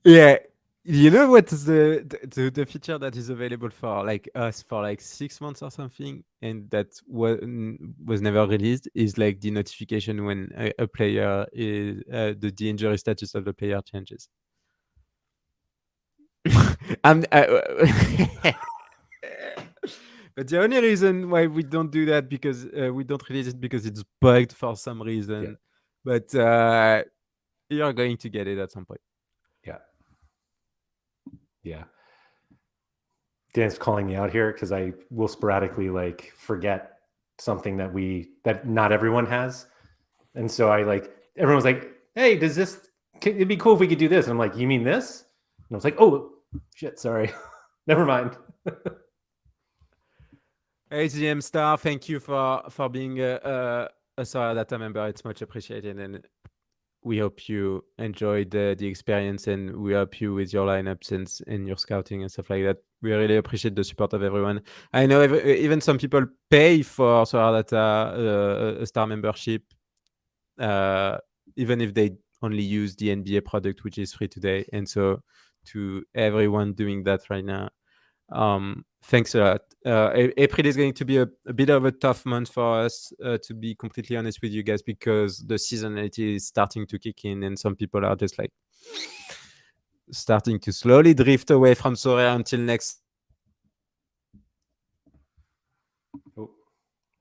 Yeah. You know what's the feature that is available for like us for like 6 months or something, and that was never released is like the notification when a player is the injury status of the player changes. I'm, but the only reason why we don't do that because we don't release it because it's bugged for some Yeah. reason. But you're going to get it at some point. Yeah. Yeah. Dan's calling me out here because I will sporadically like forget something that not everyone has. And so I like everyone's like, hey, it'd be cool if we could do this. And I'm like, you mean this? And I was like, oh shit, sorry. Never mind. Hey, GM Star, thank you for being a SorareData member. It's much appreciated, and we hope you enjoyed the experience, and we help you with your lineups and your scouting and stuff like that. We really appreciate the support of everyone. I know even some people pay for SorareData a star membership, even if they only use the NBA product, which is free today. And so, to everyone doing that right now, thanks a lot. April is going to be a bit of a tough month for us, to be completely honest with you guys, because the seasonality is starting to kick in, and some people are just like starting to slowly drift away from Sorare until next. Oh,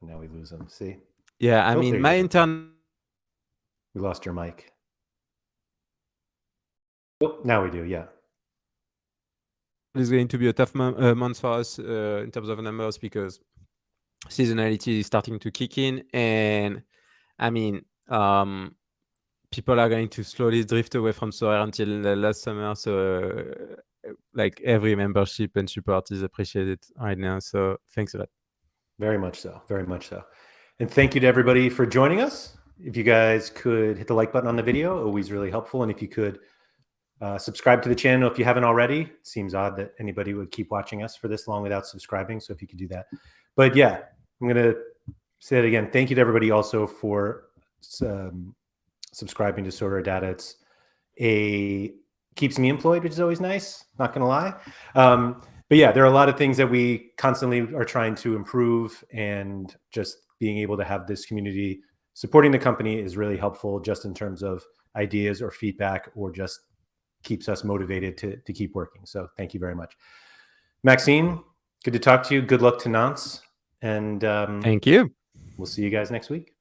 now we lose them. See? Yeah, I Oh, mean, there my you go. intern. We lost your mic. Oh, now we do. Yeah. Is going to be a tough month for us in terms of numbers because seasonality is starting to kick in, and I mean, people are going to slowly drift away from Sorare until last summer. So, like every membership and support is appreciated right now. So, thanks a lot. Very much so. Very much so. And thank you to everybody for joining us. if you guys could hit the like button on the video, always really helpful. And if you could subscribe to the channel if you haven't already. It seems odd that anybody would keep watching us for this long without subscribing. So if you could do that. But yeah, I'm going to say it again. Thank you to everybody also for subscribing to SorareData. Keeps me employed, which is always nice. Not going to lie. But yeah, there are a lot of things that we constantly are trying to improve, and just being able to have this community supporting the company is really helpful, just in terms of ideas or feedback, or just keeps us motivated to keep working. So thank you very much. Maxime, good to talk to you. Good luck to Nantes. And thank you. We'll see you guys next week.